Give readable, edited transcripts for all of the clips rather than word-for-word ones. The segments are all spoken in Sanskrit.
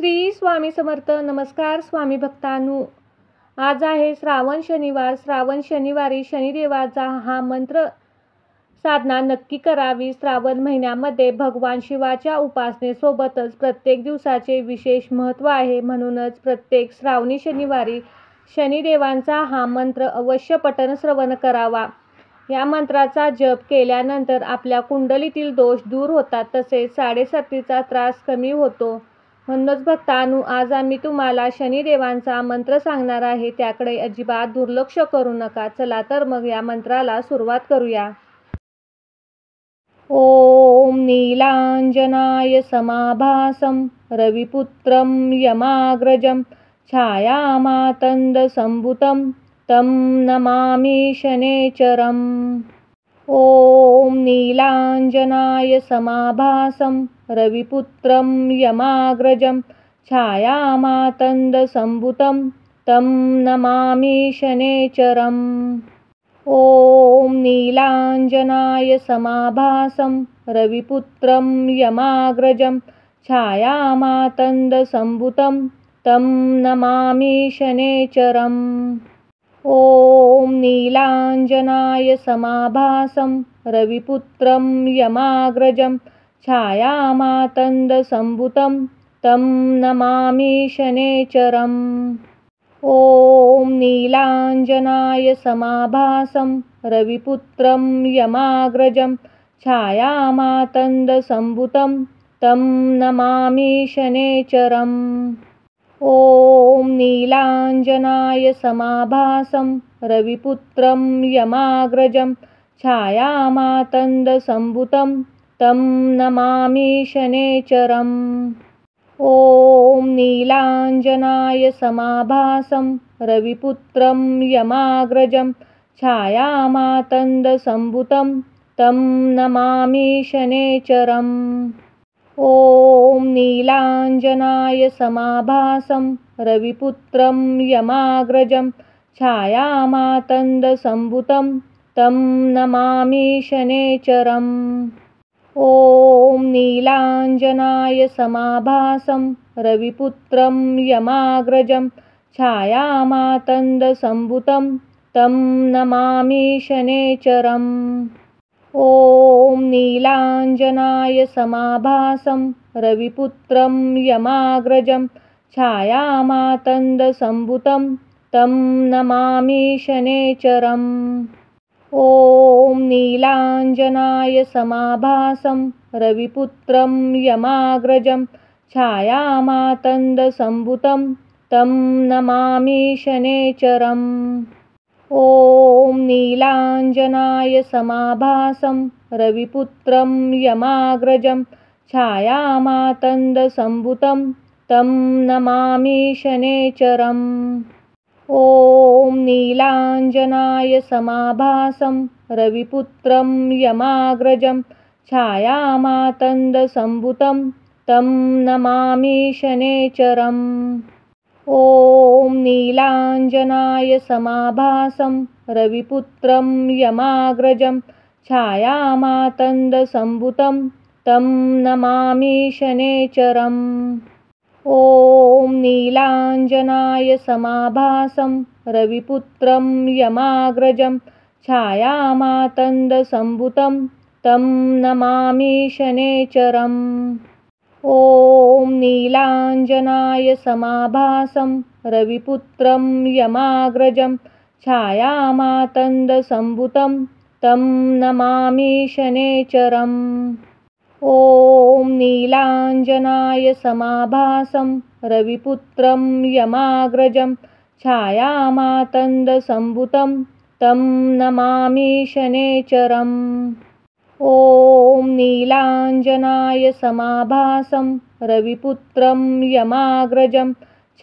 श्री स्वामी समर्थ. नमस्कार स्वामी भक्तांनो. आज आहे श्रावण शनिवार. श्रावण शनिवारी शनिदेवाचा हा मंत्र साधना नक्की करावी. श्रावण महिन्यामध्ये भगवान शिवाच्या उपासनेसोबतच प्रत्येक दिवसाचे विशेष महत्त्व आहे. म्हणूनच प्रत्येक श्रावणी शनिवारी शनिदेवांचा हा मंत्र अवश्य पठण श्रवण करावा. या मंत्राचा जप केल्यानंतर आपल्या कुंडलीतील दोष दूर होतात, तसेच साडेसातीचा त्रास कमी होतो. म्हणूनच भक्तांनो, आज आम्ही तुम्हाला शनिदेवांचा मंत्र सांगणार आहे. त्याकडे अजिबात दुर्लक्ष करू नका. चला तर मग या मंत्राला सुरुवात करूया. ओम नीलांजनाय समाभासं रविपुत्रं यमाग्रजं छायामातंद संभुतं तं नमामि शनेचरम्. ओम नीलांजनाय समाभासं रविपुत्रं यमाग्रजं छायामातंद संभुतं तं नमामि शनेचरम्. ओम नीलांजनाय समाभासं रविपुत्रं यमाग्रजं छायामातंद संभुतं तं नमामि शनेचरम्. ओम नीलांजनाय समाभासं रविपुत्रं यमाग्रजं छायामातंद संभुतं तं नमामि शनेचरम्. ओम नीलांजनाय समाभासं रविपुत्रं यमाग्रजं छायामातंद संभुतं तं नमामि शनेचरम्. ओम नीलांजनाय समाभासं रविपुत्रं यमाग्रजं छायामातंद संभुतं तं नमामि शनेचरम्. ओम नीलांजनाय समाभासं रविपुत्रं यमाग्रजं छायामातंद संभुतं तं नमामि शनेचरम्. ओम नीलांजनाय समाभासं रविपुत्रं यमाग्रजं छायामातंद संभुतं तं नमामि शनेचरम्. ओम नीलांजनाय समाभासं रविपुत्रं यमाग्रजं छायामातंद संभुतं तं नमामि शनेचरम्. ओम नीलांजनाय समाभासं रविपुत्रं यमाग्रजं छायामातंद संभुतं तं नमामि शनेचरम्. ओम नीलांजनाय समाभासं रविपुत्रं यमाग्रजं छायामातंद संभुतं तं नमामि शनेचरम्. ओम नीलांजनाय समाभासं रविपुत्रं यमाग्रजं छायामातंद संभुतं तं नमामि शनेचरम्. ओम नीलांजनाय समाभासं रविपुत्रं यमाग्रजं छायामातंद संभुतं तं नमामि शनेचरम्. ओम नीलांजनाय समाभासं रविपुत्रं यमाग्रजं छायामातंद संभुतं तं नमामि शनेचरम्. ओम नीलांजनाय समाभासं रविपुत्रं यमाग्रजं छायामातंद संभुतं तं नमामि शनेचरम्. ओम नीलांजनाय समाभासं रविपुत्रं यमाग्रजं छायामातंद संभुतं तं नमामि शनेचरम्. ओम नीलांजनाय समाभासं रविपुत्रं यमाग्रजं छायामातंद संभुतं तं नमामि शनेचरम्. ओम नीलांजनाय समाभासं रविपुत्रं यमाग्रजं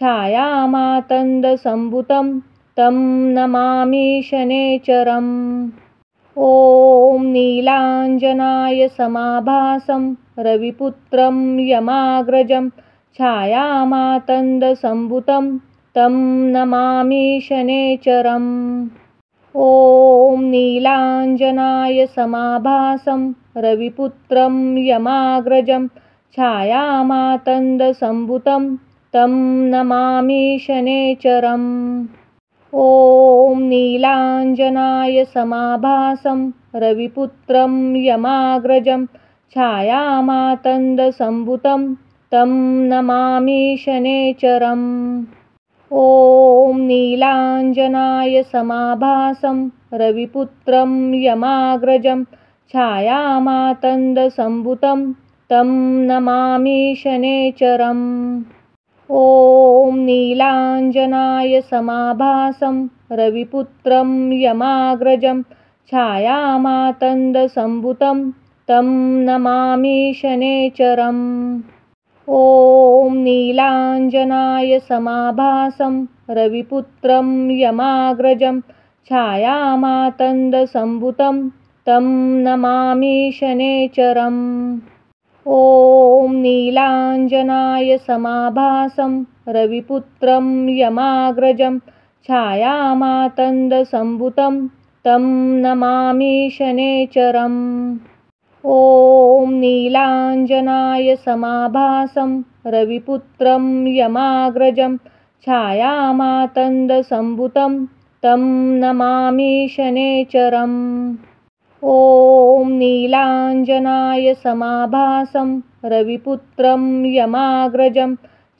छायामातंद संभुतं तं नमामि शनेचरम्. ओम नीलांजनाय समाभासं रविपुत्रं यमाग्रजं छायामातंद संभुतं तं नमामि शनेचरम्. ओम नीलांजनाय समाभासं रविपुत्रं यमाग्रजं छायामातंद संभुतं तं नमामि शनैश्चरम्। ॐ नीलाञ्जनाय समाभासं रविपुत्रं यमाग्रजं छायामातण्डसम्भुतं तं नमामि शनैश्चरम्। ॐ नीलाञ्जनाय समाभासं रविपुत्रं यमाग्रजं छायामातण्डसम्भुतं तं नमामि शनैश्चरम्। ॐ नीलाञ्जनाय समाभासं रविपुत्रं यमाग्रजं छायामातण्डसम्भुतं तं नमामि शनैश्चरम्। ॐ नीलाञ्जनाय समाभासं रविपुत्रं यमाग्रजं छायामातण्डसम्भुतं तं नमामि शनैश्चरम्। ॐ नीलाञ्जनाय समाभासं रविपुत्रं यमाग्रजं छायामातण्डसम्भुतं तं नमामि शनैश्चरम्। ॐ नीलाञ्जनाय समाभासं रविपुत्रं यमाग्रजं छायामातण्डसम्भुतं तं नमामि शनैश्चरम्। ॐ नीलाञ्जनाय समाभासं रविपुत्रं यमाग्रजं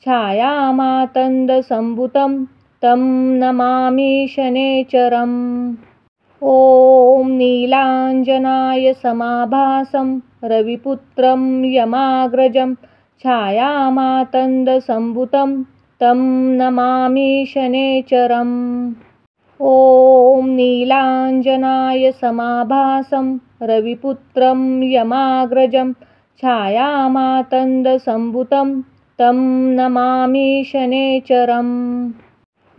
छायामातण्डसम्भुतं तं नमामि शनैश्चरम्। ॐ नीलाञ्जनाय समाभासं रविपुत्रं यमाग्रजं छायामातण्डसम्भुतं तं नमामि शनैश्चरम्। ॐ नीलाञ्जनाय समाभासं रविपुत्रं यमाग्रजं छायामातण्डसम्भुतं तं नमामि शनैश्चरम्।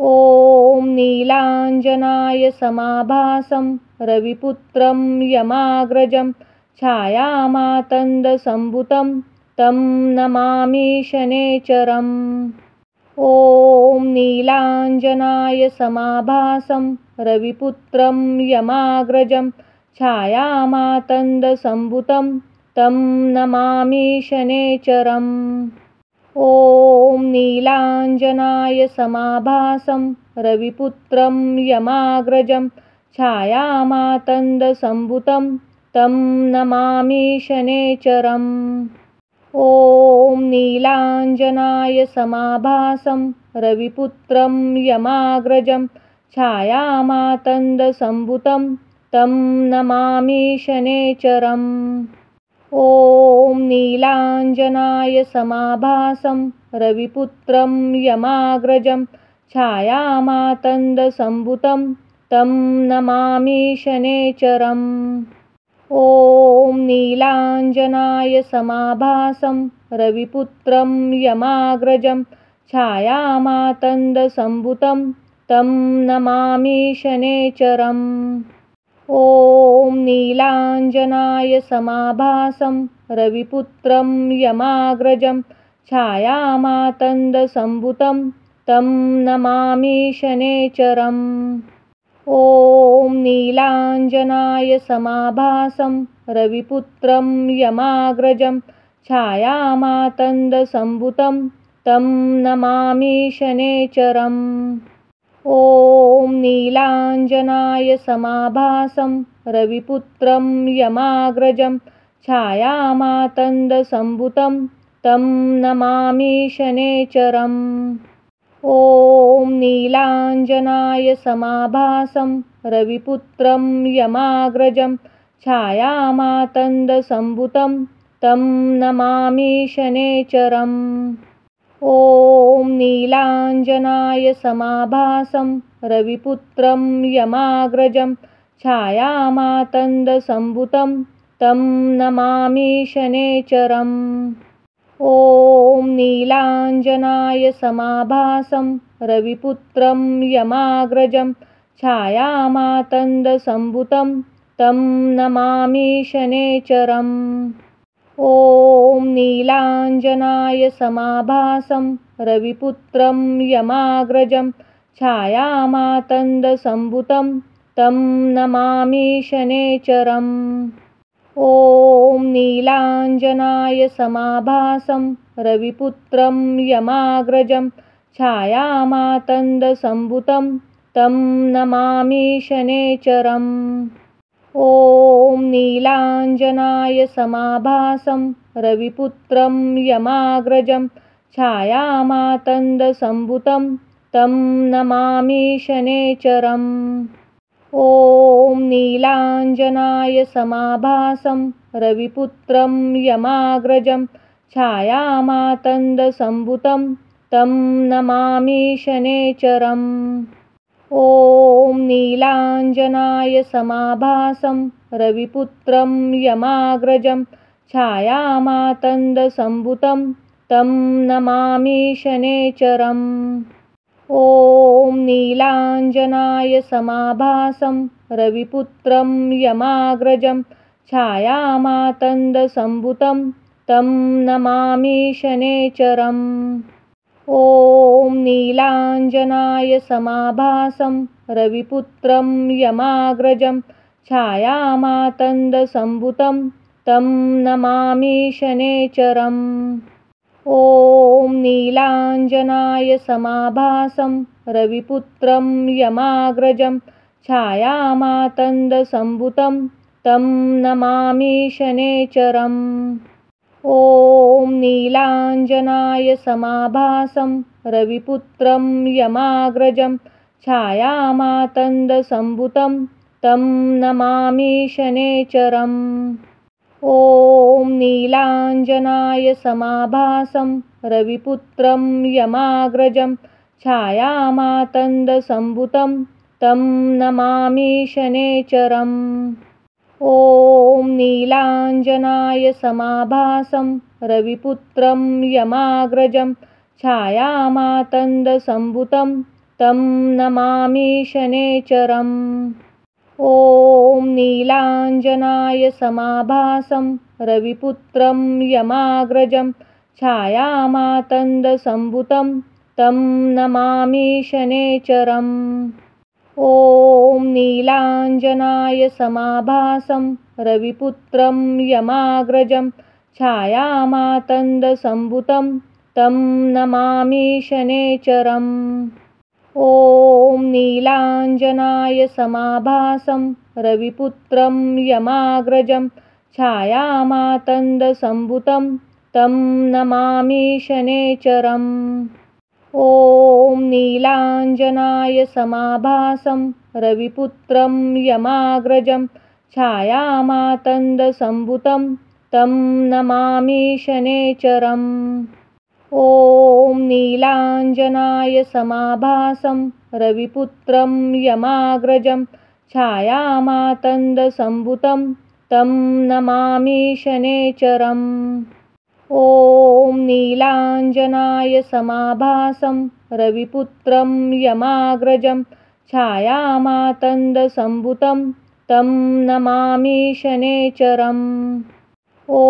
ॐ नीलाञ्जनाय समाभासं रविपुत्रं यमाग्रजं छायामातण्डसम्भुतं तं नमामि शनैश्चरम्। ॐ नीलाञ्जनाय समाभासं रविपुत्रं यमाग्रजं छायामातण्डसम्भुतं तं नमामि शनैश्चरम्। ॐ नीलाञ्जनाय समाभासं रविपुत्रं यमाग्रजं छायामातण्डसम्भुतं तं नमामि शनैश्चरम्। ॐ नीलाञ्जनाय समाभासं रविपुत्रं यमाग्रजं छायामातण्डसम्भुतं तं नमामि शनैश्चरम्। ॐ नीलाञ्जनाय समाभासं रविपुत्रं यमाग्रजं छायामातण्डसम्भुतं तं नमामि शनैश्चरम्। ॐ नीलाञ्जनाय समाभासं रविपुत्रं यमाग्रजं छायामातण्डसम्भुतं तं नमामि शनैश्चरम्। ॐ नीलाञ्जनाय समाभासं रविपुत्रं यमाग्रजं छायामातण्डसम्भुतं तं नमामि शनैश्चरम्। ॐ नीलाञ्जनाय समाभासं रविपुत्रं यमाग्रजं छायामातण्डसम्भुतं तं नमामि शनैश्चरम्। ॐ नीलाञ्जनाय समाभासं रविपुत्रं यमाग्रजं छायामातण्डसम्भुतं तं नमामि शनैश्चरम्। ॐ नीलाञ्जनाय समाभासं रविपुत्रं यमाग्रजं छायामातण्डसम्भुतं तं नमामि शनैश्चरम्। ॐ नीलाञ्जनाय समाभासं रविपुत्रं यमाग्रजं छायामातण्डसम्भुतं तं नमामि शनैश्चरम्। ॐ नीलाञ्जनाय समाभासं रविपुत्रं यमाग्रजं छायामातण्डसम्भुतं तं नमामि शनैश्चरम्। ॐ नीलाञ्जनाय समाभासं रविपुत्रं यमाग्रजं छायामातण्डसम्भुतं तं नमामि शनैश्चरम्। ॐ नीलाञ्जनाय समाभासं रविपुत्रं यमाग्रजं छायामातण्डसम्भुतं तं नमामि शनैश्चरम्। ॐ नीलाञ्जनाय समाभासं रविपुत्रं यमाग्रजं छायामातण्डसम्भुतं तं नमामि शनैश्चरम्। ॐ नीलाञ्जनाय समाभासं रविपुत्रं यमाग्रजं छायामातण्डसम्भुतं तं नमामि शनैश्चरम्। ॐ नीलाञ्जनाय समाभासं रविपुत्रं यमाग्रजं छायामातण्डसम्भुतं तं नमामि शनैश्चरम्। ॐ नीलाञ्जनाय समाभासं रविपुत्रं यमाग्रजं छायामातण्डसम्भुतं तं नमामि शनैश्चरम्। ॐ नीलाञ्जनाय समाभासं रविपुत्रं यमाग्रजं छायामातण्डसम्भुतं तं नमामि शनैश्चरम्। ॐ नीलाञ्जनाय समाभासं रविपुत्रं यमाग्रजं छायामातण्डसम्भुतं तं नमामि शनैश्चरम्। ॐ नीलाञ्जनाय समाभासं रविपुत्रं यमाग्रजं छायामातण्डसम्भुतं तं नमामि शनैश्चरम्। ॐ नीलाञ्जनाय समाभासं रविपुत्रं यमाग्रजं छायामातण्डसम्भुतं तं नमामि शनैश्चरम्। ॐ नीलाञ्जनाय समाभासं रविपुत्रं यमाग्रजं छायामातण्डसम्भुतं तं नमामि शनैश्चरम्। ॐ नीलाञ्जनाय समाभासं रविपुत्रं यमाग्रजं छायामातण्डसम्भुतं तं नमामि शनैश्चरम्। ॐ नीलाञ्जनाय समाभासं रविपुत्रं यमाग्रजं छायामातण्डसम्भुतं तं नमामि शनैश्चरम्। ॐ नीलाञ्जनाय समाभासं रविपुत्रं यमाग्रजं छायामातण्डसम्भुतं तं नमामि शनैश्चरम्। ॐ नीलाञ्जनाय समाभासं रविपुत्रं यमाग्रजं छायामातण्डसम्भुतं तं नमामि शनैश्चरम्। ॐ नीलाञ्जनाय समाभासं रविपुत्रं यमाग्रजं छायामातण्डसम्भुतं तं नमामि शनैश्चरम्। ॐ नीलाञ्जनाय समाभासं रविपुत्रं यमाग्रजं छायामातण्डसम्भुतं तं नमामि शनैश्चरम्। ॐ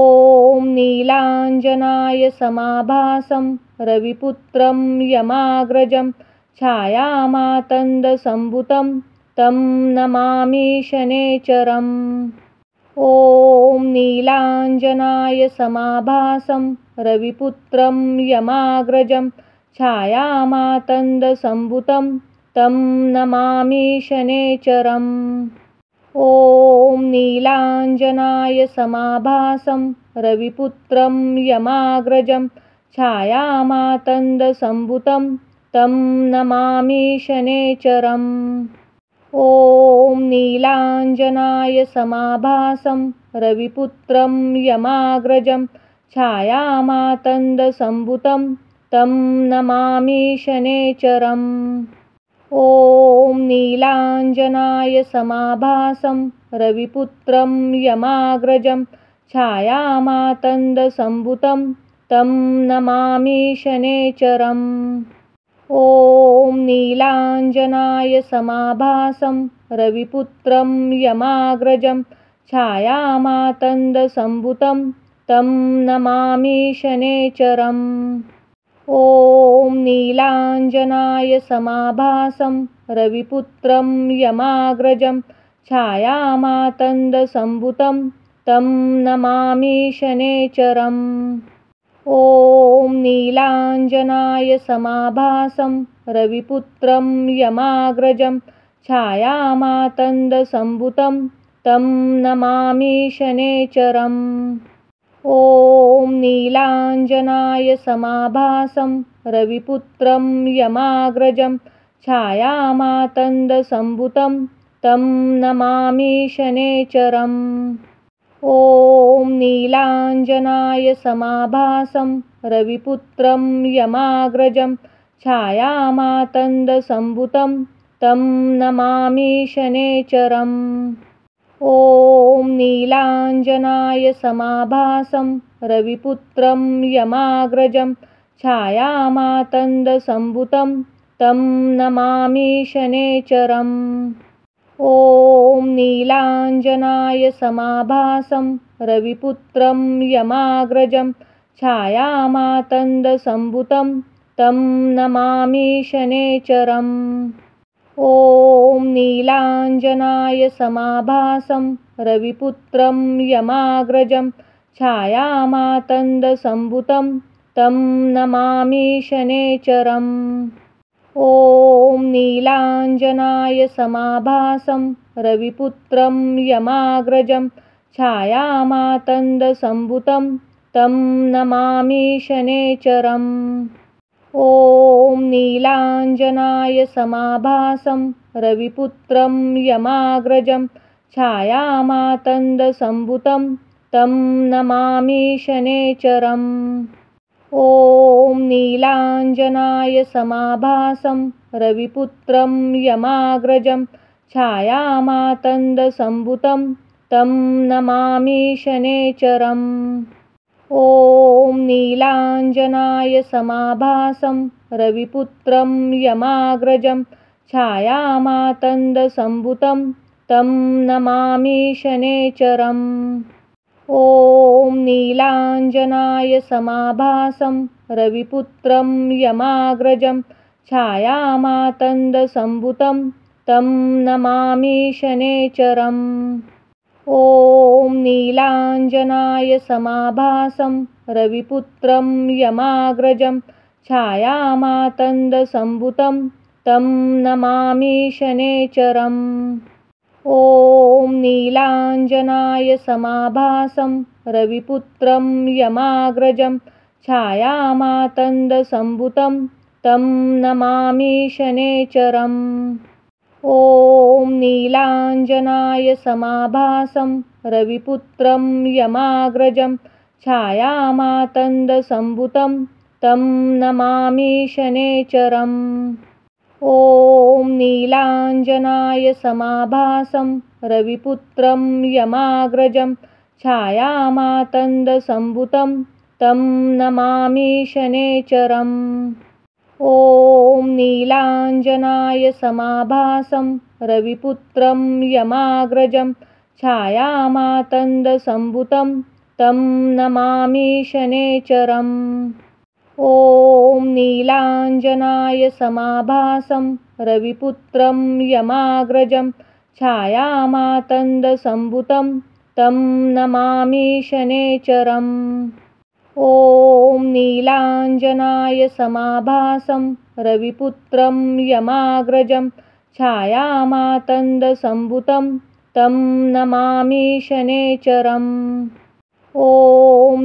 नीलाञ्जनाय समाभासं रविपुत्रं यमाग्रजं छायामातण्डसम्भुतं तं नमामि शनैश्चरम्। ॐ नीलाञ्जनाय समाभासं रविपुत्रं यमाग्रजं छायामातण्डसम्भुतं तं नमामि शनैश्चरम्। ॐ नीलाञ्जनाय समाभासं रविपुत्रं यमाग्रजं छायामातण्डसम्भुतं तं नमामि शनैश्चरम्। ॐ नीलाञ्जनाय समाभासं रविपुत्रं यमाग्रजं छायामातण्डसम्भुतं तं नमामि शनैश्चरम्। ॐ नीलाञ्जनाय समाभासं रविपुत्रं यमाग्रजं छायामातण्डसम्भुतं तं नमामि शनैश्चरम्। ॐ नीलाञ्जनाय समाभासं रविपुत्रं यमाग्रजं छायामातण्डसम्भुतं तं नमामि शनैश्चरम्। ॐ नीलाञ्जनाय समाभासं रविपुत्रं यमाग्रजं छायामातण्डसम्भुतं तं नमामि शनैश्चरम्। ॐ नीलाञ्जनाय समाभासं रविपुत्रं यमाग्रजं छायामातण्डसम्भुतं तं नमामि शनैश्चरम्। ॐ नीलाञ्जनाय समाभासं रविपुत्रं यमाग्रजं छायामातण्डसम्भुतं तं नमामि शनैश्चरम्। ॐ नीलाञ्जनाय समाभासं रविपुत्रं यमाग्रजं छायामातण्डसम्भुतं तं नमामि शनैश्चरम्। ॐ नीलाञ्जनाय समाभासं रविपुत्रं यमाग्रजं छायामातण्डसम्भुतं तं नमामि शनैश्चरम्। ॐ नीलाञ्जनाय समाभासं रविपुत्रं यमाग्रजं छायामातण्डसम्भुतं तं नमामि शनैश्चरम्। ॐ नीलाञ्जनाय समाभासं रविपुत्रं यमाग्रजं छायामातण्डसम्भुतं तं नमामि शनैश्चरम्। ॐ नीलाञ्जनाय समाभासं रविपुत्रं यमाग्रजं छायामातण्डसम्भुतं तं नमामि शनैश्चरम्। ॐ नीलाञ्जनाय समाभासं रविपुत्रं यमाग्रजं छायामातण्डसम्भुतं तं नमामि शनैश्चरम्। ॐ नीलाञ्जनाय समाभासं रविपुत्रं यमाग्रजं छायामातण्डसम्भुतं तं नमामि शनैश्चरम्। ॐ नीलाञ्जनाय समाभासं रविपुत्रं यमाग्रजं छायामातण्डसम्भुतं तं नमामि शनैश्चरम्। ॐ नीलाञ्जनाय समाभासं रविपुत्रं यमाग्रजं छायामातण्डसम्भुतं तं नमामि शनैश्चरम्। ॐ नीलाञ्जनाय समाभासं रविपुत्रं यमाग्रजं छायामातण्डसम्भुतं तं नमामि शनैश्चरम्। ॐ नीलाञ्जनाय समाभासं रविपुत्रं यमाग्रजं छायामातण्डसम्भुतं तं नमामि शनैश्चरम्। ॐ नीलाञ्जनाय समाभासं रविपुत्रं यमाग्रजं छायामातण्डसम्भुतं तं नमामि शनैश्चरम्। ॐ नीलाञ्जनाय समाभासं रविपुत्रं यमाग्रजं छायामातण्डसम्भुतं तं नमामि शनैश्चरम्। ॐ नीलाञ्जनाय समाभासं रविपुत्रं यमाग्रजं छायामातण्डसम्भुतं तं नमामि शनैश्चरम्। ॐ नीलाञ्जनाय समाभासं रविपुत्रं यमाग्रजं छायामातण्डसम्भुतं तं नमामि शनैश्चरम्। ॐ नीलाञ्जनाय समाभासं रविपुत्रं यमाग्रजं छायामातण्डसम्भुतं तं नमामि शनैश्चरम्। ॐ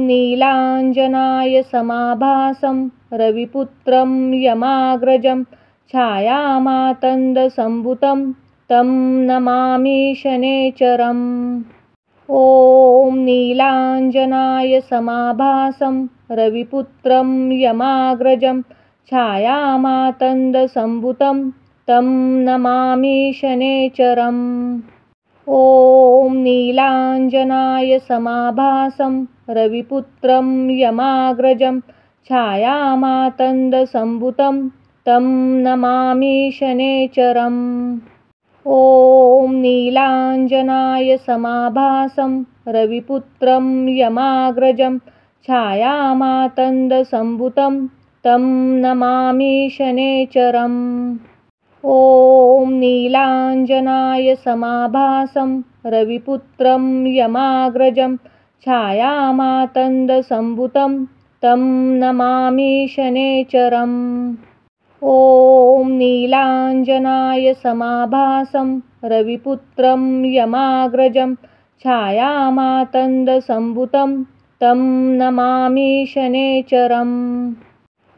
नीलाञ्जनाय समाभासं रविपुत्रं यमाग्रजं छायामातण्डसम्भुतं तं नमामि शनैश्चरम्। ॐ नीलाञ्जनाय समाभासं रविपुत्रं यमाग्रजं छायामातण्डसम्भुतं तं नमामि शनैश्चरम्। ॐ नीलाञ्जनाय समाभासं रविपुत्रं यमाग्रजं छायामातण्डसम्भुतं तं नमामि शनैश्चरम्। ॐ नीलाञ्जनाय समाभासं रविपुत्रं यमाग्रजं छायामातण्डसम्भुतं तं नमामि शनैश्चरम्। ॐ नीलाञ्जनाय समाभासं रविपुत्रं यमाग्रजं छायामातङ्गसम्भुतं तं नमामि शनैश्चरम्। ॐ नीलाञ्जनाय समाभासं रविपुत्रं यमाग्रजं छायामातङ्गसम्भुतं तं नमामि शनैश्चरम्।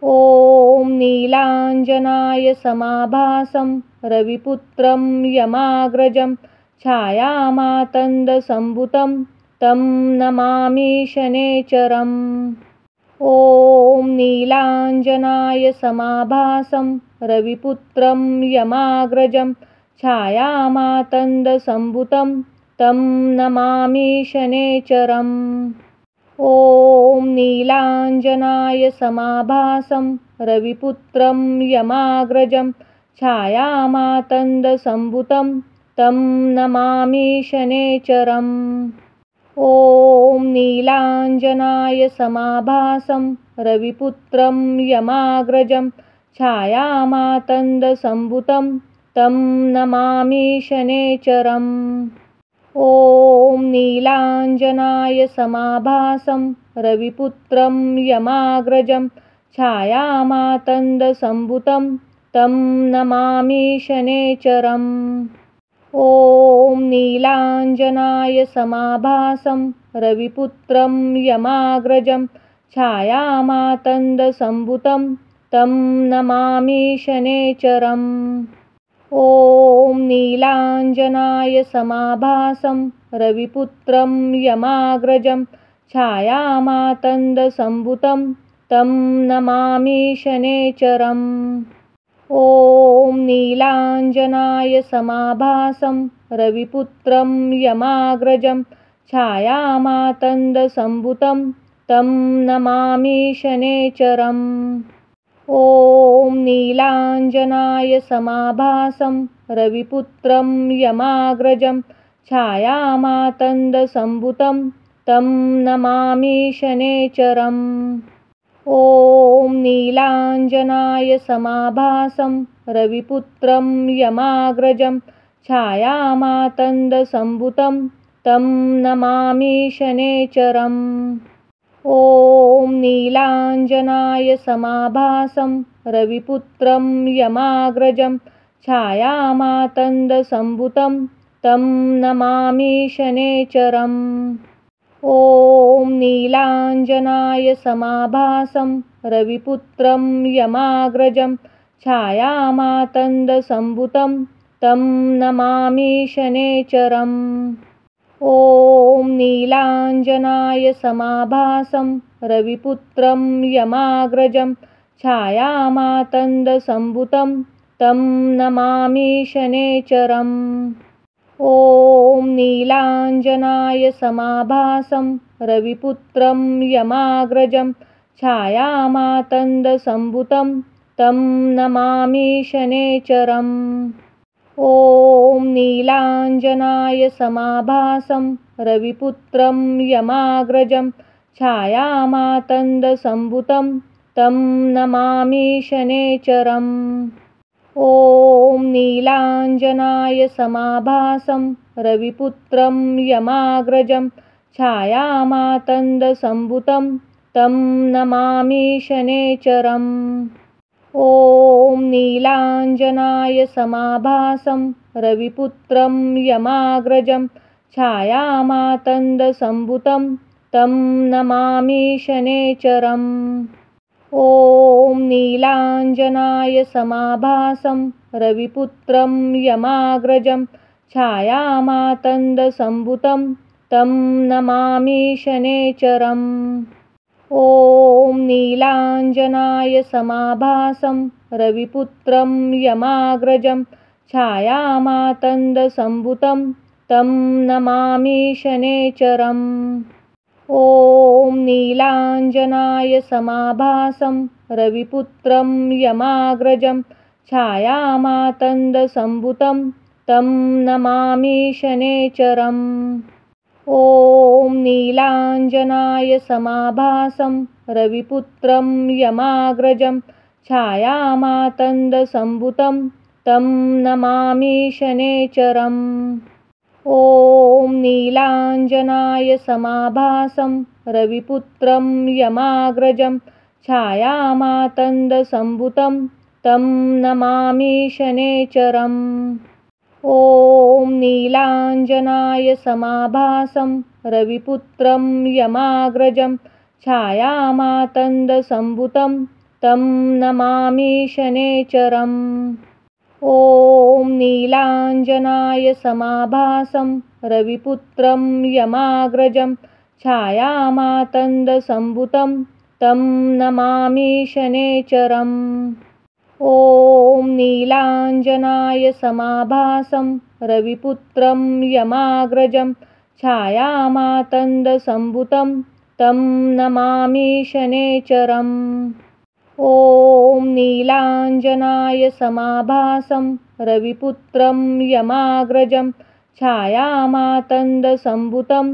ॐ नीलाञ्जनाय समाभासं रविपुत्रं यमाग्रजं छायामातङ्गसम्भुतं तं नमामि शनैश्चरम्। ॐ नीलाञ्जनाय समाभासं रविपुत्रं यमाग्रजं छायामातङ्गसम्भुतं तं नमामि शनैश्चरम्। ॐ नीलाञ्जनाय समाभासं रविपुत्रं यमाग्रजं छायामातङ्गसम्भुतं तं नमामि शनैश्चरम्। ॐ नीलाञ्जनाय समाभासं रविपुत्रं यमाग्रजं छायामातङ्गसम्भुतं तं नमामि शनैश्चरम्। ॐ नीलाञ्जनाय समाभासं रविपुत्रं यमाग्रजं छायामातङ्गसम्भुतं तं नमामि शनैश्चरम्। ॐ नीलाञ्जनाय समाभासं रविपुत्रं यमाग्रजं छायामातङ्गसम्भुतं तं नमामि शनैश्चरम्। ॐ नीलाञ्जनाय समाभासं रविपुत्रं यमाग्रजं छायामातङ्गसम्भुतं तं नमामि शनैश्चरम्। ॐ नीलाञ्जनाय समाभासं रविपुत्रं यमाग्रजं छायामातङ्गसम्भुतं तं नमामि शनैश्चरम्। ॐ नीलाञ्जनाय समाभासं रविपुत्रं यमाग्रजं छायामातङ्गसम्भुतं तं नमामि शनैश्चरम्। ॐ नीलाञ्जनाय समाभासं रविपुत्रं यमाग्रजं छायामातङ्गसम्भुतं तं नमामि शनैश्चरम्। ॐ नीलाञ्जनाय समाभासं रविपुत्रं यमाग्रजं छायामातङ्गसम्भुतं तं नमामि शनैश्चरम्। ॐ नीलाञ्जनाय समाभासं रविपुत्रं यमाग्रजं छायामातङ्गसम्भुतं तं नमामि शनैश्चरम्। ॐ नीलाञ्जनाय समाभासं रविपुत्रं यमाग्रजं छायामातङ्गसम्भुतं तं नमामि शनैश्चरम्। ॐ नीलाञ्जनाय समाभासं रविपुत्रं यमाग्रजं छायामातङ्गसम्भुतं तं नमामि शनैश्चरम्। ॐ नीलाञ्जनाय समाभासं रविपुत्रं यमाग्रजं छायामातङ्गसम्भुतं तं नमामि शनैश्चरम्। ॐ नीलाञ्जनाय समाभासं रविपुत्रं यमाग्रजं छायामातङ्गसम्भुतं तं नमामि शनैश्चरम्। ॐ नीलाञ्जनाय समाभासं रविपुत्रं यमाग्रजं छायामातङ्गसम्भुतं तं नमामि शनैश्चरम्। ॐ नीलाञ्जनाय समाभासं रविपुत्रं यमाग्रजं छायामातङ्गसम्भुतं तं नमामि शनैश्चरम्। ॐ नीलाञ्जनाय समाभासं रविपुत्रं यमाग्रजं छायामातङ्गसम्भुतं तं नमामि शनैश्चरम्। ॐ नीलाञ्जनाय समाभासं रविपुत्रं यमाग्रजं छायामातङ्गसम्भुतं तं नमामि शनैश्चरम्। ॐ नीलाञ्जनाय समाभासं रविपुत्रं यमाग्रजं छायामातङ्गसम्भुतं तं नमामि शनेश्वरम्। ॐ नीलाञ्जनाय समाभासं रविपुत्रं यमाग्रजं छायामातण्डसम्भुतं तं नमामि शनेश्वरम्। ॐ नीलाञ्जनाय समाभासं रविपुत्रं यमाग्रजं छायामातण्डसम्भुतं तं नमामि शनेश्वरम्। ॐ नीलाञ्जनाय समाभासं रविपुत्रं यमाग्रजं छायामातण्डसम्भुतं तं नमामि शनेश्वरम्। ॐ नीलाञ्जनाय समाभासं रविपुत्रं यमाग्रजं छायामातण्डसम्भुतं तं नमामि शनेश्वरम्। ॐ नीलाञ्जनाय समाभासं रविपुत्रं यमाग्रजं छायामातण्डसम्भुतं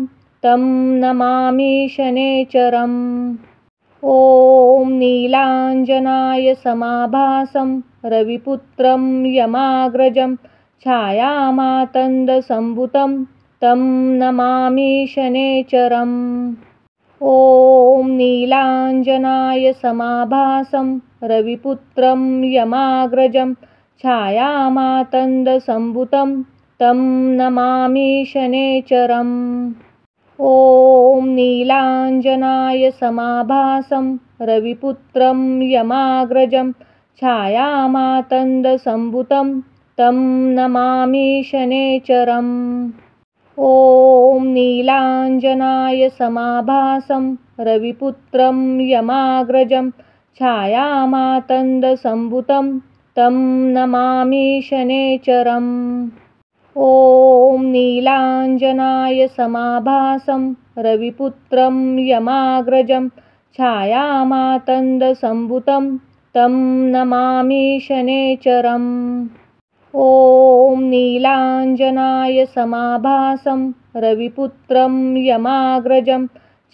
तं नमामि शनेश्वरम्। ॐ नीलाञ्जनाय समाभासं रविपुत्रं यमाग्रजं छायामातण्डसम्भुतं तं नमामि शनेश्वरम्। ॐ नीलाञ्जनाय समाभासं रविपुत्रं यमाग्रजं छायामातण्डसम्भुतं तं नमामि शनेश्वरम्। ॐ नीलाञ्जनाय समाभासं रविपुत्रं यमाग्रजं छायामातण्डसम्भुतं तं नमामि शनेश्वरम्। ॐ नीलाञ्जनाय समाभासं रविपुत्रं यमाग्रजं छायामातण्डसम्भुतं तं नमामि शनेश्वरम्। ॐ नीलाञ्जनाय समाभासं रविपुत्रं यमाग्रजं छायामातण्डसम्भुतं तं नमामि शनेश्वरम्। ॐ नीलाञ्जनाय समाभासं रविपुत्रं यमाग्रजं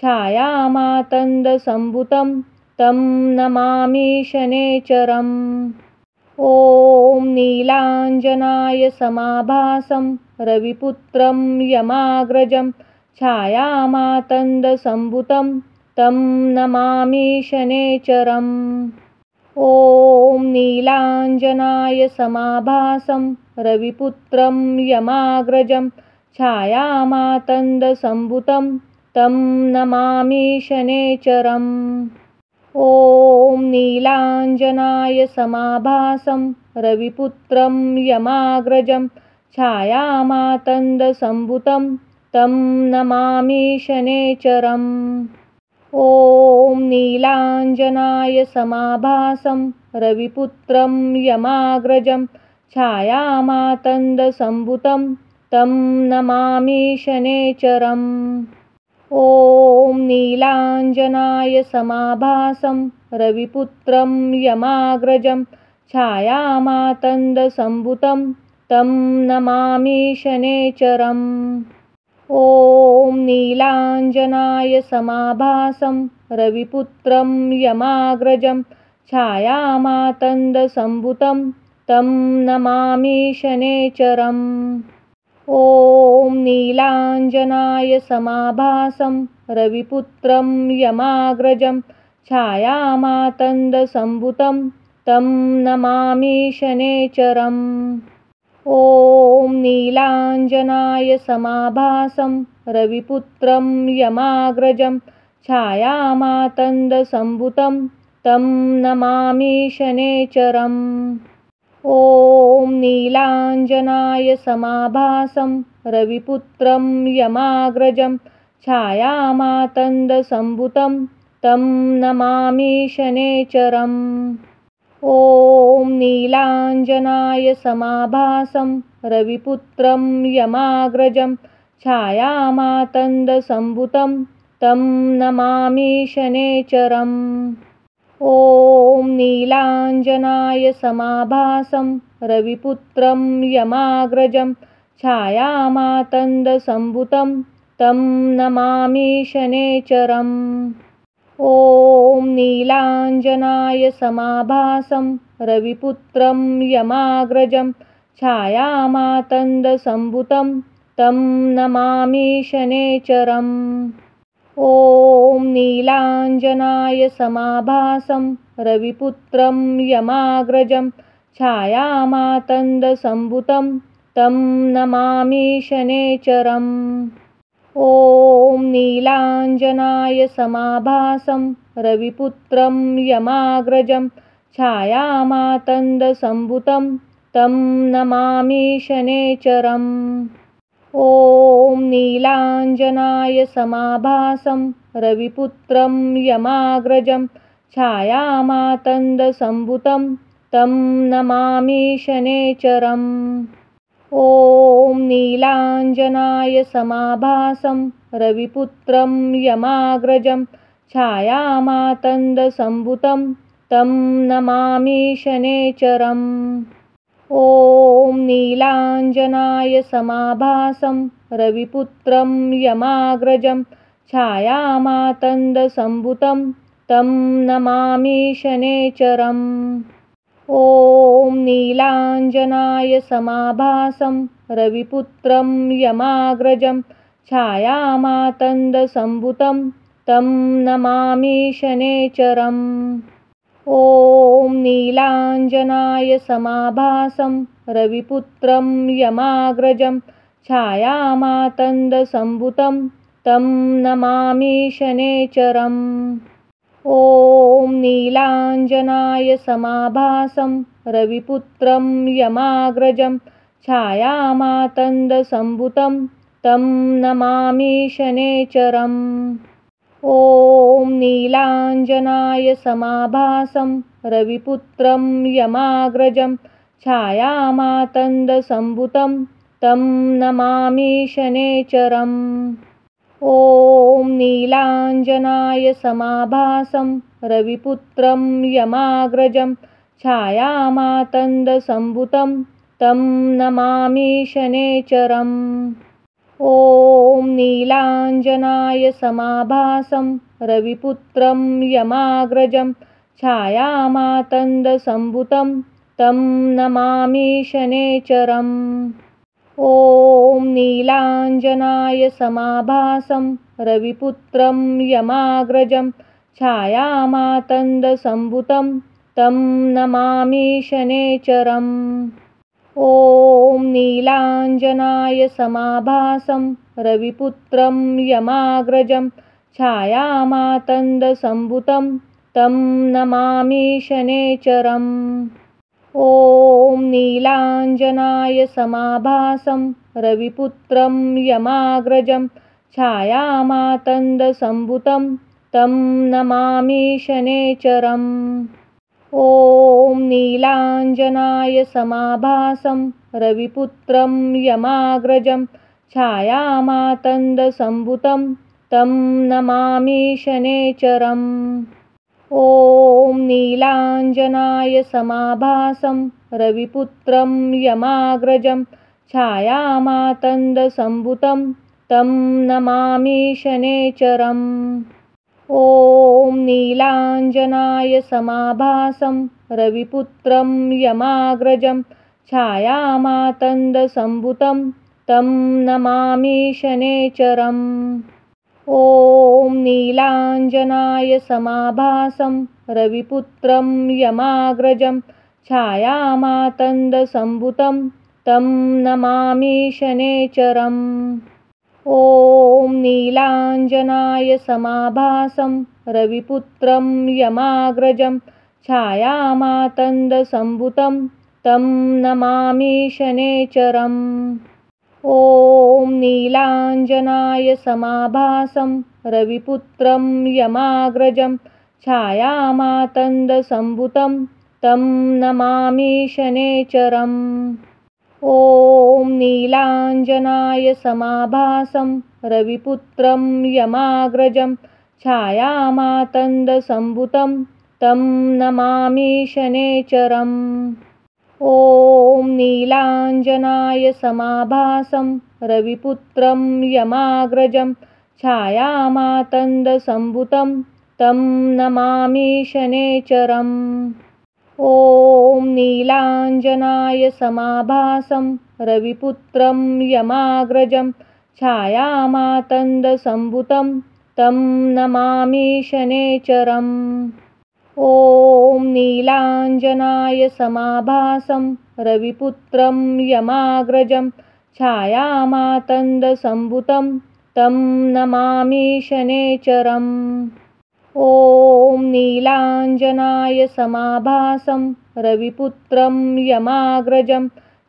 छायामातण्डसम्भुतं तं नमामि शनेश्वरम्। ॐ नीलाञ्जनाय समाभासं रविपुत्रं यमाग्रजं छायामातण्डसम्भुतं तं नमामि शनेश्वरम्। ॐ नीलाञ्जनाय समाभासं रविपुत्रं यमाग्रजं छायामातण्डसम्भुतं तं नमामि शनेश्वरम्। ॐ नीलाञ्जनाय समाभासं रविपुत्रं यमाग्रजं छायामातण्डसम्भुतं तं नमामि शनेश्वरम्। ॐ नीलाञ्जनाय समाभासं रविपुत्रं यमाग्रजं छायामातण्डसम्भुतं तं नमामि शनेश्वरम्। ॐ नीलाञ्जनाय समाभासं रविपुत्रं यमाग्रजं छायामातण्डसम्भुतं तं नमामि शनेश्वरम्। ॐ नीलाञ्जनाय समाभासं रविपुत्रं यमाग्रजं छायामातण्डसम्भुतं तं नमामि शनेश्वरम्। ॐ नीलाञ्जनाय समाभासं रविपुत्रं यमाग्रजं छायामातण्डसम्भुतं तं नमामि शनेश्वरम्। ॐ नीलाञ्जनाय समाभासं रविपुत्रं यमाग्रजं छायामातण्डसम्भुतं तं नमामि शनेश्वरम्। ॐ नीलाञ्जनाय समाभासं रविपुत्रं यमाग्रजं छायामातण्डसम्भुतं तं नमामि शनेश्वरम्। ॐ नीलाञ्जनाय समाभासं रविपुत्रं यमाग्रजं छायामातण्डसम्भुतं तं नमामि शनेश्वरम्। ॐ नीलाञ्जनाय समाभासं रविपुत्रं यमाग्रजं छायामातण्डसम्भुतं तं नमामि शनेश्वरम्। ॐ नीलाञ्जनाय समाभासं रविपुत्रं यमाग्रजं छायामातङ्गसम्भुतं तं नमामि शनैश्चरम्। ॐ नीलाञ्जनाय समाभासं रविपुत्रं यमाग्रजं छायामातङ्गसम्भुतं तं नमामि शनैश्चरम्। ॐ नीलाञ्जनाय समाभासं रविपुत्रं यमाग्रजं छायामातङ्गसम्भुतं तं नमामि शनैश्चरम्। ॐ नीलाञ्जनाय समाभासं रविपुत्रं यमाग्रजं छायामातङ्गसम्भुतं तं नमामि शनैश्चरम्। ॐ नीलाञ्जनाय समाभासं रविपुत्रं यमाग्रजं छायामातङ्गसम्भुतं तं नमामि शनैश्चरम्। ॐ नीलाञ्जनाय समाभासं रविपुत्रं यमाग्रजं छायामातङ्गसम्भुतं तं नमामि शनैश्चरम्। ॐ नीलाञ्जनाय समाभासं रविपुत्रं यमाग्रजं छायामातङ्गसम्भुतं तं नमामि शनैश्चरम्। ॐ नीलाञ्जनाय समाभासं रविपुत्रं यमाग्रजं छायामातङ्गसम्भुतं तं नमामि शनैश्चरम्। ॐ नीलाञ्जनाय समाभासं रविपुत्रं यमाग्रजं छायामातङ्गसम्भुतं तं नमामि शनैश्चरम्। ॐ नीलाञ्जनाय समाभासं रविपुत्रं यमाग्रजं छायामातङ्गसम्भुतं तं नमामि शनैश्चरम्। ॐ नीलाञ्जनाय समाभासं रविपुत्रं यमाग्रजं छायामातङ्गसम्भुतं तं नमामि शनैश्चरम्। ॐ नीलाञ्जनाय समाभासं रविपुत्रं यमाग्रजं छायामातङ्गसम्भुतं तं नमामि शनैश्चरम्। ॐ नीलाञ्जनाय समाभासं रविपुत्रं यमाग्रजं छायामातङ्गसम्भुतं तं नमामि शनैश्चरम्। ॐ नीलाञ्जनाय समाभासं रविपुत्रं यमाग्रजं छायामातङ्गसम्भुतं तं नमामि शनैश्चरम्। ॐ नीलाञ्जनाय समाभासं रविपुत्रं यमाग्रजं छायामातङ्गसम्भुतं तं नमामि शनैश्चरम्। ॐ नीलाञ्जनाय समाभासं रविपुत्रं यमाग्रजं छायामातङ्गसम्भुतं तं नमामि शनैश्चरम्। ॐ नीलाञ्जनाय समाभासं रविपुत्रं यमाग्रजं छायामातङ्गसम्भुतं तं नमामि शनैश्चरम्। ॐ नीलाञ्जनाय समाभासं रविपुत्रं यमाग्रजं छायामातङ्गसम्भुतं तं नमामि शनैश्चरम्। ॐ नीलाञ्जनाय समाभासं रविपुत्रं यमाग्रजं छायामातङ्गसम्भुतं तं नमामि शनैश्चरम्। ॐ नीलाञ्जनाय समाभासं रविपुत्रं यमाग्रजं छायामातङ्गसम्भुतं तं नमामि शनैश्चरम्। ॐ नीलाञ्जनाय समाभासं रविपुत्रं यमाग्रजं छायामातङ्गसम्भुतं तं नमामि शनैश्चरम्। ॐ नीलाञ्जनाय समाभासं रविपुत्रं यमाग्रजं छायामातङ्गसम्भुतं तं नमामि शनैश्चरम्। ॐ नीलाञ्जनाय समाभासं रविपुत्रं यमाग्रजं छायामातङ्गसम्भुतं तं नमामि शनैश्चरम्। ॐ नीलाञ्जनाय समाभासं रविपुत्रं यमाग्रजं छायामातङ्गसम्भूतं तं नमामि शनैश्चरम्। ॐ नीलाञ्जनाय समाभासं रविपुत्रं यमाग्रजं छायामातङ्गसम्भूतं तं नमामि शनैश्चरम्। ॐ नीलाञ्जनाय समाभासं रविपुत्रं यमाग्रजं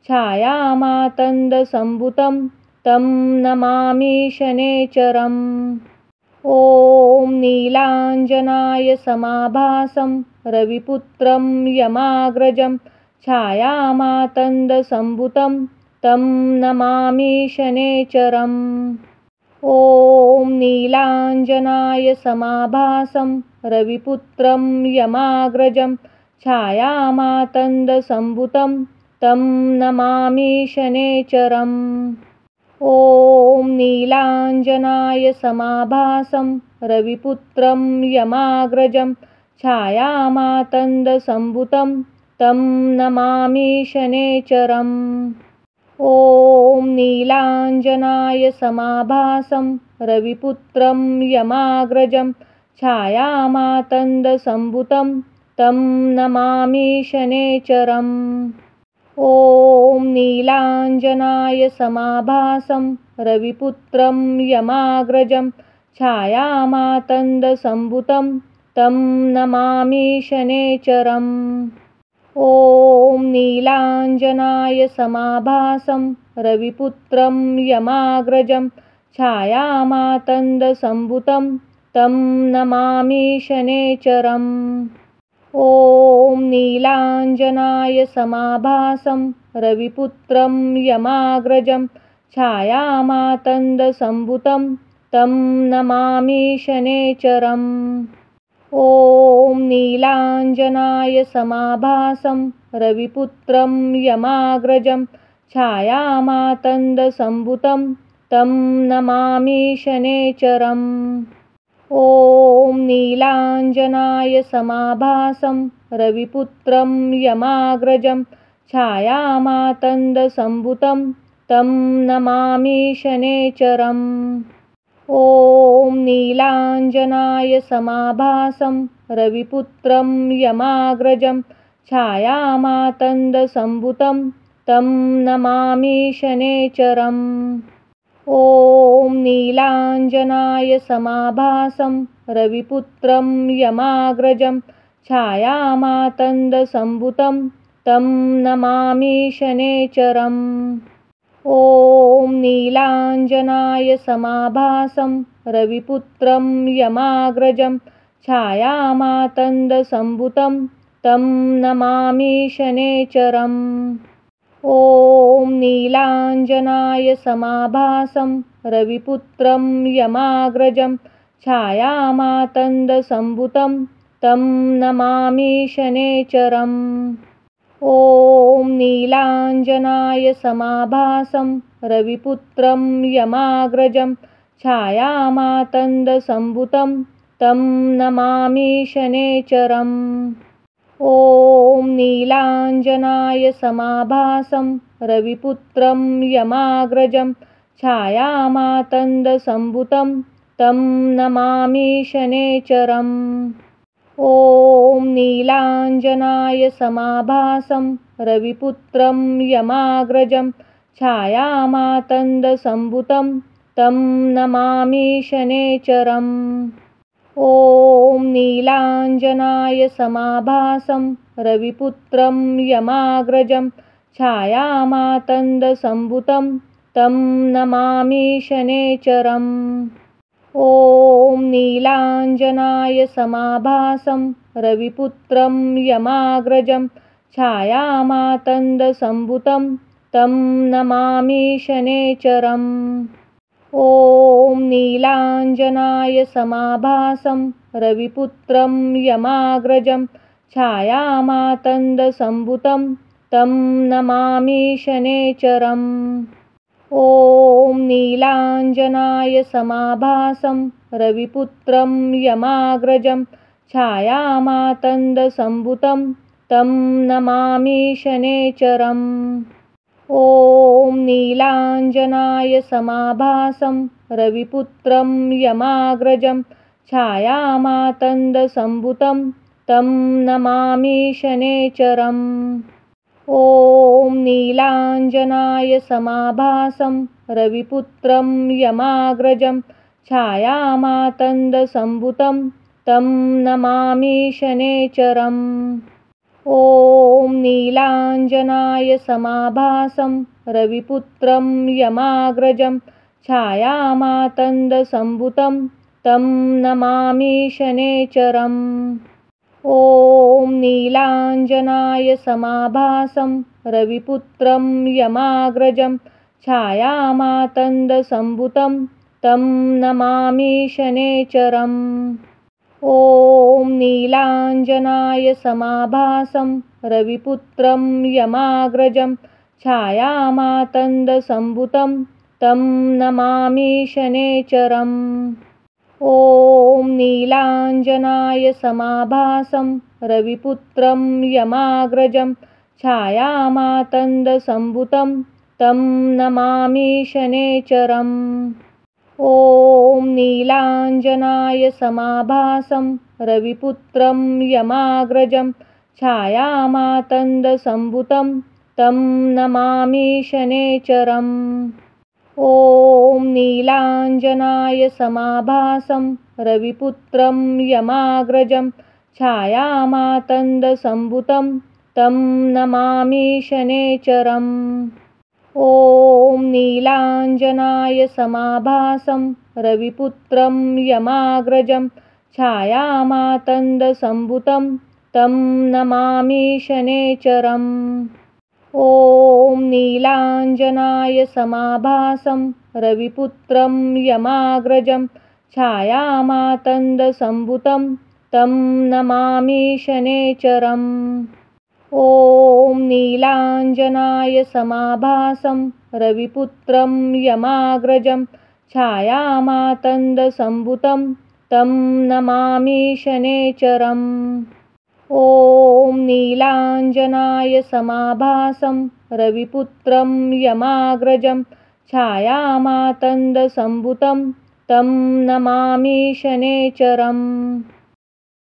छायामातङ्गसम्भूतं तं नमामि शनैश्चरम्। ॐ नीलाञ्जनाय समाभासं रविपुत्रं यमाग्रजं छायामातङ्गसम्भूतं तं नमामि शनैश्चरम्। ॐ नीलाञ्जनाय समाभासं रविपुत्रं यमाग्रजं छायामातङ्गसम्भूतं तं नमामि शनैश्चरम्। ॐ नीलाञ्जनाय समाभासं रविपुत्रं यमाग्रजं छायामातङ्गसम्भूतं तं नमामि शनैश्चरम्। ॐ नीलाञ्जनाय समाभासं रविपुत्रं यमाग्रजं छायामातङ्गसम्भूतं तं नमामि शनैश्चरम्। ॐ नीलाञ्जनाय समाभासं रविपुत्रं यमाग्रजं छायामातङ्गसम्भूतं तं नमामि शनैश्चरम्। ॐ नीलाञ्जनाय समाभासं रविपुत्रं यमाग्रजं छायामातङ्गसम्भूतं तं नमामि शनैश्चरम्। ॐ नीलाञ्जनाय समाभासं रविपुत्रं यमाग्रजं छायामातङ्गसम्भूतं तं नमामि शनैश्चरम्। ॐ नीलाञ्जनाय समाभासं रविपुत्रं यमाग्रजं छायामातङ्गसम्भूतं तं नमामि शनैश्चरम्। ॐ नीलाञ्जनाय समाभासं रविपुत्रं यमाग्रजं छायामातङ्गसम्भूतं तं नमामि शनैश्चरम्। ॐ नीलाञ्जनाय समाभासं रविपुत्रं यमाग्रजं छायामातङ्गसम्भूतं तं नमामि शनैश्चरम्। ॐ नीलाञ्जनाय समाभासं रविपुत्रं यमाग्रजं छायामातङ्गसम्भूतं तं नमामि शनैश्चरम्। ॐ नीलाञ्जनाय समाभासं रविपुत्रं यमाग्रजं छायामातङ्गसम्भूतं तं नमामि शनैश्चरम्। ॐ नीलाञ्जनाय समाभासं रविपुत्रं यमाग्रजं छायामातङ्गसम्भूतं तं नमामि शनैश्चरम्। ॐ नीलाञ्जनाय समाभासं रविपुत्रं यमाग्रजं छायामातङ्गसम्भूतं तं नमामि शनैश्चरम्। ॐ नीलाञ्जनाय समाभासं रविपुत्रं यमाग्रजं छायामातङ्गसम्भूतं तं नमामि शनैश्चरम्। ॐ नीलाञ्जनाय समाभासं रविपुत्रं यमाग्रजं छायामातङ्गसम्भूतं तं नमामि शनैश्चरम्। ॐ नीलाञ्जनाय समाभासं रविपुत्रं यमाग्रजं छायामातङ्गसम्भूतं तं नमामि शनैश्चरम्। ॐ नीलाञ्जनाय समाभासं रविपुत्रं यमाग्रजं छायामातङ्गसम्भूतं तं नमामि शनैश्चरम्। ॐ नीलाञ्जनाय समाभासं रविपुत्रं यमाग्रजं छायामातङ्गसम्भूतं तं नमामि शनैश्चरम्। ॐ नीलाञ्जनाय समाभासं रविपुत्रं यमाग्रजं छायामातण्डसम्भुतं तं नमामि शनैश्चरम्। ॐ नीलाञ्जनाय समाभासं रविपुत्रं यमाग्रजं छायामातण्डसम्भुतं तं नमामि शनैश्चरम्। ॐ नीलाञ्जनाय समाभासं रविपुत्रं यमाग्रजं छायामातण्डसम्भुतं तं नमामि शनैश्चरम्। ॐ नीलाञ्जनाय समाभासं रविपुत्रं यमाग्रजं छायामातण्डसम्भुतं तं नमामि शनैश्चरम्। ॐ नीलाञ्जनाय समाभासं रविपुत्रं यमाग्रजं छायामातण्डसम्भुतं तं नमामि शनैश्चरम्। ॐ नीलाञ्जनाय समाभासं रविपुत्रं यमाग्रजं छायामातण्डसम्भुतं तं नमामि शनैश्चरम्। ॐ नीलाञ्जनाय समाभासं रविपुत्रं यमाग्रजं छायामातण्डसम्भुतं तं नमामि शनैश्चरम्। ॐ नीलाञ्जनाय समाभासं रविपुत्रं यमाग्रजं छायामातण्डसम्भुतं तं नमामि शनैश्चरम्। ॐ नीलाञ्जनाय समाभासं रविपुत्रं यमाग्रजं छायामातण्डसम्भुतं तं नमामि शनैश्चरम्। ॐ नीलाञ्जनाय समाभासं रविपुत्रं यमाग्रजं छायामातण्डसम्भुतं तं नमामि शनैश्चरम्। ॐ नीलाञ्जनाय समाभासं रविपुत्रं यमाग्रजं छायामातण्डसम्भुतं तं नमामि शनैश्चरम्। ॐ नीलाञ्जनाय समाभासं रविपुत्रं यमाग्रजं छायामातण्डसम्भुतं तं नमामि शनैश्चरम्। ॐ नीलाञ्जनाय समाभासं रविपुत्रं यमाग्रजं छायामातण्डसम्भुतं तं नमामि शनैश्चरम्।